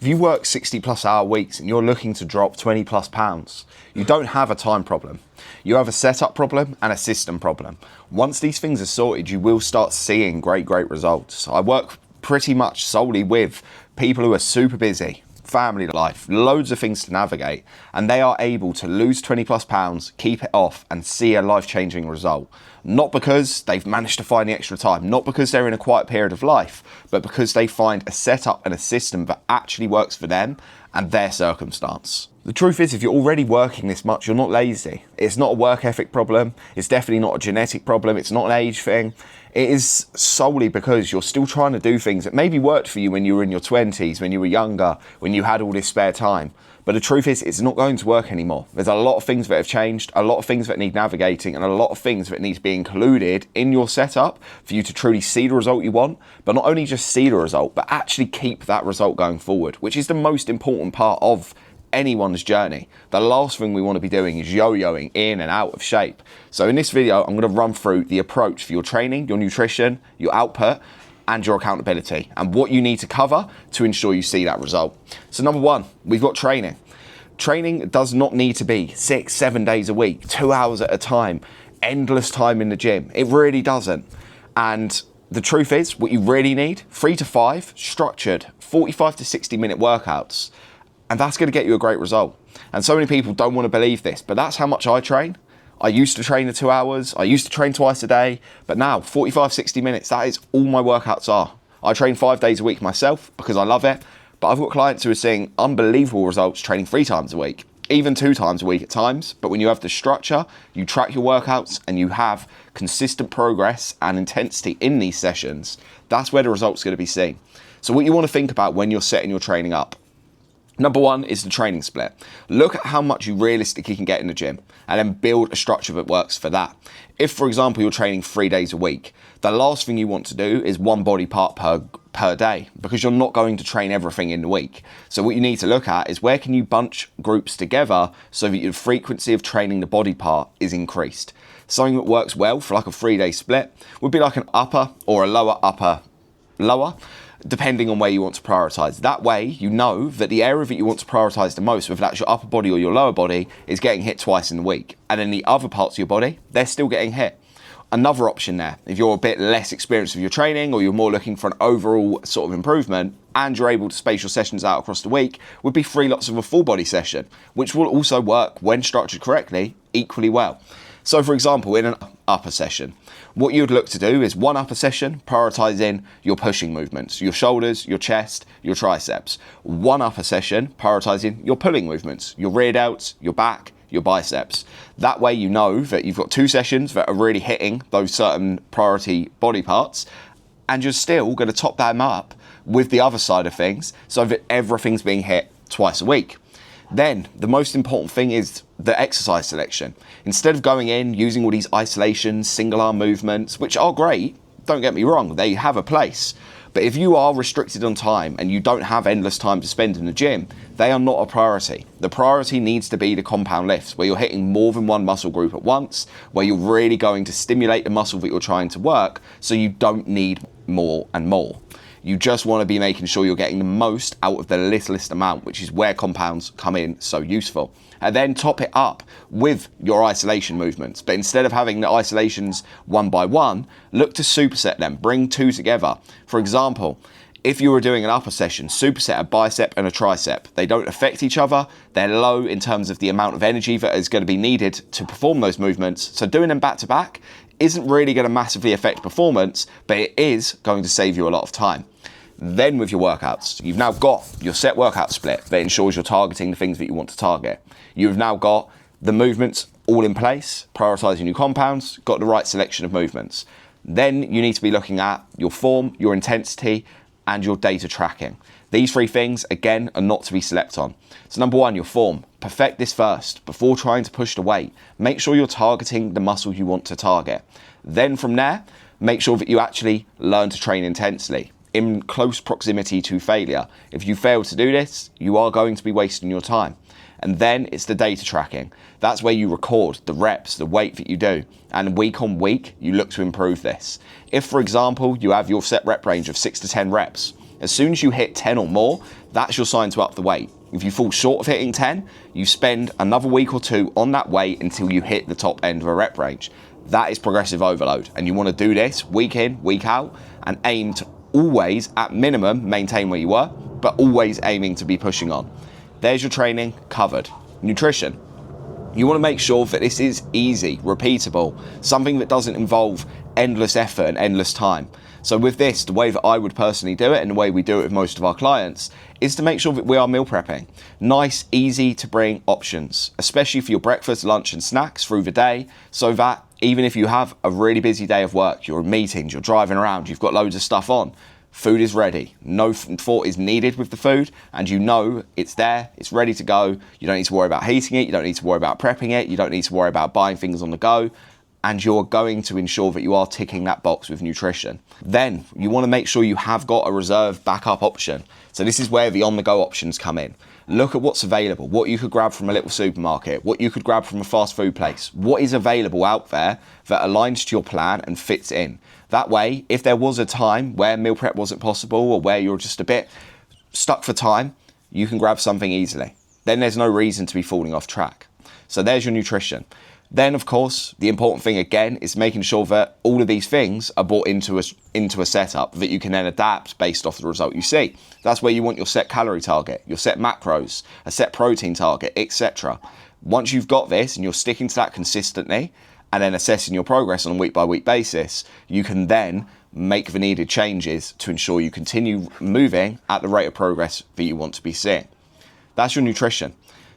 If you work 60+ hour weeks and you're looking to drop 20+ pounds, you don't have a time problem. You have a setup problem and a system problem. Once these things are sorted, you will start seeing great results. I work pretty much solely with people who are super busy, family life, loads of things to navigate, and they are able to lose 20+ pounds, keep it off, and see a life-changing result. Not because they've managed to find the extra time, not because they're in a quiet period of life, but because they find a setup and a system that actually works for them and their circumstance. The truth is, if you're already working this much, you're not lazy. It's not a work ethic problem. It's definitely not a genetic problem. It's not an age thing. It is solely because you're still trying to do things that maybe worked for you when you were in your 20s, when you were younger, when you had all this spare time. But the truth is, it's not going to work anymore. There's a lot of things that have changed, a lot of things that need navigating, and a lot of things that need to be included in your setup for you to truly see the result you want, but not only just see the result, but actually keep that result going forward, which is the most important part of anyone's journey. The last thing we want to be doing is yo-yoing in and out of shape. So in this video, I'm going to run through the approach for your training, your nutrition, your output, and your accountability, and what you need to cover to ensure you see that result. So number one, we've got training. Training does not need to be 6-7 days a week, 2 hours at a time, endless time in the gym. It really doesn't. And the truth is, what you really need, 3 to 5 structured 45 to 60 minute workouts. And that's going to get you a great result. And so many people don't want to believe this, but that's how much I train. I used to train the 2 hours. I used to train twice a day, but now 45, 60 minutes, that is all my workouts are. I train 5 days a week myself because I love it, but I've got clients who are seeing unbelievable results training 3 times a week, even 2 times a week at times. But when you have the structure, you track your workouts and you have consistent progress and intensity in these sessions, that's where the results are going to be seen. So what you want to think about when you're setting your training up, number one is the training split. Look at how much you realistically can get in the gym and then build a structure that works for that. If, for example, you're training 3 days a week, the last thing you want to do is one body part per day, because you're not going to train everything in the week. So what you need to look at is where can you bunch groups together so that your frequency of training the body part is increased. Something that works well for like a 3-day split would be like an upper or a lower, depending on where you want to prioritize. That way, you know that the area that you want to prioritize the most, whether that's your upper body or your lower body, is getting hit twice in the week. And then the other parts of your body, they're still getting hit. Another option there, if you're a bit less experienced with your training or you're more looking for an overall sort of improvement and you're able to space your sessions out across the week, would be 3 lots of a full body session, which will also work when structured correctly equally well. So for example, in an upper session, what you would look to do is one upper session, prioritizing your pushing movements, your shoulders, your chest, your triceps. One upper session, prioritizing your pulling movements, your rear delts, your back, your biceps. That way you know that you've got 2 sessions that are really hitting those certain priority body parts, and you're still going to top them up with the other side of things so that everything's being hit twice a week. Then the most important thing is the exercise selection. Instead of going in using all these isolations, single arm movements, which are great, don't get me wrong, they have a place. But if you are restricted on time and you don't have endless time to spend in the gym, they are not a priority. The priority needs to be the compound lifts, where you're hitting more than one muscle group at once, where you're really going to stimulate the muscle that you're trying to work, so you don't need more and more. You just want to be making sure you're getting the most out of the littlest amount, which is where compounds come in so useful. And then top it up with your isolation movements. But instead of having the isolations one by one, look to superset them, bring 2 together. For example, if you were doing an upper session, superset a bicep and a tricep. They don't affect each other. They're low in terms of the amount of energy that is going to be needed to perform those movements. So doing them back to back isn't really going to massively affect performance, but it is going to save you a lot of time. Then with your workouts, you've now got your set workout split that ensures you're targeting the things that you want to target. You've now got the movements all in place, prioritizing your compounds, got the right selection of movements. Then you need to be looking at your form, your intensity, and your data tracking. These 3 things, again, are not to be slept on. So number 1, your form. Perfect this first before trying to push the weight. Make sure you're targeting the muscle you want to target. Then from there, make sure that you actually learn to train intensely, in close proximity to failure. If you fail to do this, you are going to be wasting your time. And then it's the data tracking. That's where you record the reps, the weight that you do. And week on week, you look to improve this. If, for example, you have your set rep range of 6 to 10 reps, As soon as you hit 10 or more, that's your sign to up the weight. If you fall short of hitting 10, you spend another week or two on that weight until you hit the top end of a rep range. That is progressive overload, and you want to do this week in, week out, and aim to always, at minimum, maintain where you were, but always aiming to be pushing on. There's your training covered. Nutrition. You want to make sure that this is easy, repeatable, something that doesn't involve endless effort and endless time. So with this, the way that I would personally do it, and the way we do it with most of our clients, is to make sure that we are meal prepping. Nice, easy to bring options, especially for your breakfast, lunch and snacks through the day, so that even if you have a really busy day of work, you're in meetings, you're driving around, you've got loads of stuff on, food is ready. No thought is needed with the food, and you know it's there, it's ready to go. You don't need to worry about heating it, you don't need to worry about prepping it, you don't need to worry about buying things on the go, and you're going to ensure that you are ticking that box with nutrition. Then you want to make sure you have got a reserve backup option. So this is where the on-the-go options come in. Look at what's available, what you could grab from a little supermarket, what you could grab from a fast food place, what is available out there that aligns to your plan and fits in. That way, if there was a time where meal prep wasn't possible or where you're just a bit stuck for time, you can grab something easily. Then there's no reason to be falling off track. So there's your nutrition. Then, of course, the important thing again is making sure that all of these things are brought into a setup that you can then adapt based off the result you see. That's where you want your set calorie target, your set macros, a set protein target, etc. Once you've got this and you're sticking to that consistently and then assessing your progress on a week-by-week basis, you can then make the needed changes to ensure you continue moving at the rate of progress that you want to be seeing. That's your nutrition.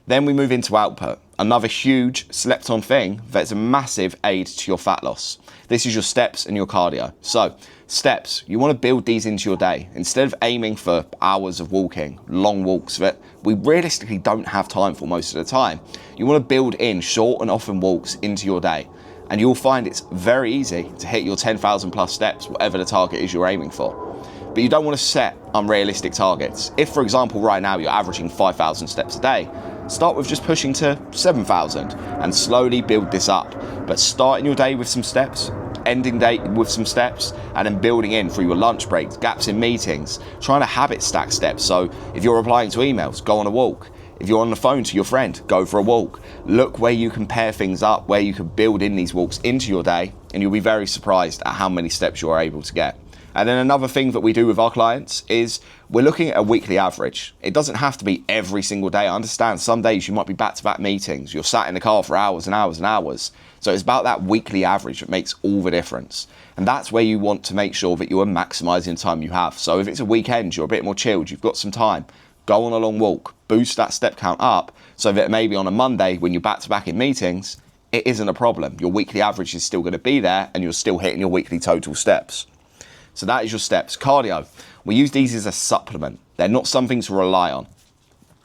Then we move into output, another huge slept on thing that's a massive aid to your fat loss. This is your steps and your cardio. So steps, you want to build these into your day. Instead of aiming for hours of walking, long walks that we realistically don't have time for most of the time, you want to build in short and often walks into your day. And you'll find it's very easy to hit your 10,000 plus steps, whatever the target is you're aiming for. But you don't want to set unrealistic targets. If, for example, right now you're averaging 5,000 steps a day, start with just pushing to 7,000 and slowly build this up. But starting your day with some steps, ending day with some steps, and then building in through your lunch breaks, gaps in meetings, trying to habit stack steps. So if you're replying to emails, go on a walk. If you're on the phone to your friend, go for a walk. Look where you can pair things up, where you can build in these walks into your day, and you'll be very surprised at how many steps you're able to get. And then another thing that we do with our clients is we're looking at a weekly average. It doesn't have to be every single day. I understand some days you might be back-to-back meetings. You're sat in the car for hours and hours and hours. So it's about that weekly average that makes all the difference. And that's where you want to make sure that you are maximizing the time you have. So if it's a weekend, you're a bit more chilled, you've got some time, go on a long walk, boost that step count up so that maybe on a Monday when you're back-to-back in meetings, it isn't a problem. Your weekly average is still going to be there and you're still hitting your weekly total steps. So that is your steps. Cardio, we use these as a supplement. They're not something to rely on.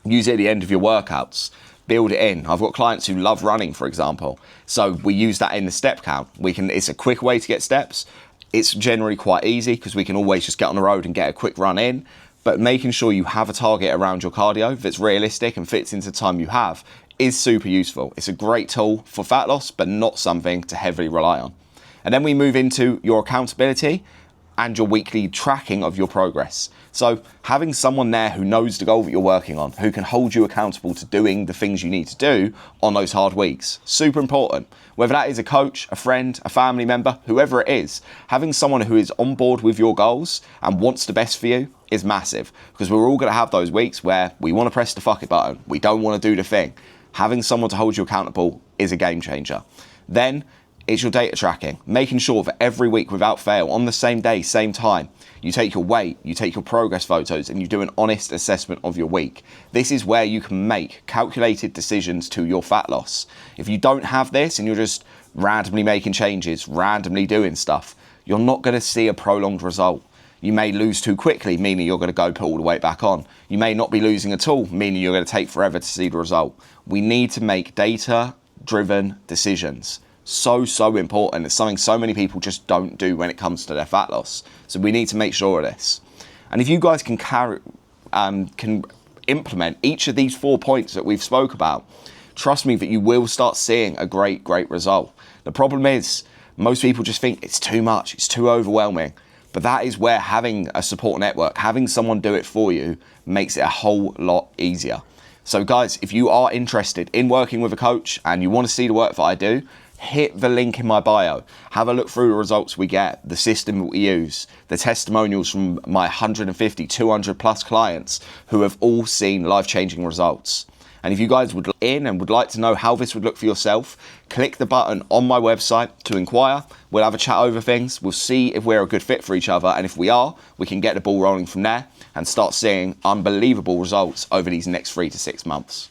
Use it at the end of your workouts. Build it in. I've got clients who love running, for example. So we use that in the step count. It's a quick way to get steps. It's generally quite easy because we can always just get on the road and get a quick run in. But making sure you have a target around your cardio that's realistic and fits into the time you have is super useful. It's a great tool for fat loss, but not something to heavily rely on. And then we move into your accountability and your weekly tracking of your progress. So having someone there who knows the goal that you're working on, who can hold you accountable to doing the things you need to do on those hard weeks, super important. Whether that is a coach, a friend, a family member, whoever it is, having someone who is on board with your goals and wants the best for you is massive, because we're all gonna have those weeks where we wanna press the fuck it button, we don't wanna do the thing. Having someone to hold you accountable is a game changer. Then it's your data tracking, making sure that every week without fail, on the same day, same time, you take your weight, you take your progress photos, and you do an honest assessment of your week. This is where you can make calculated decisions to your fat loss. If you don't have this and you're just randomly making changes, randomly doing stuff, you're not gonna see a prolonged result. You may lose too quickly, meaning you're gonna go put all the weight back on. You may not be losing at all, meaning you're gonna take forever to see the result. We need to make data-driven decisions. So important. It's something so many people just don't do when it comes to their fat loss. So we need to make sure of this. And if you guys can implement each of these 4 points that we've spoke about, trust me that you will start seeing a great result. The problem is most people just think it's too much, it's too overwhelming. But that is where having a support network, having someone do it for you, makes it a whole lot easier. So guys, if you are interested in working with a coach and you want to see the work that I do, hit the link in my bio. Have a look through the results we get, the system that we use, the testimonials from my 150, 200 plus clients who have all seen life-changing results. And if you guys would like to know how this would look for yourself, click the button on my website to inquire. We'll have a chat over things. We'll see if we're a good fit for each other. And if we are, we can get the ball rolling from there and start seeing unbelievable results over these next 3 to 6 months.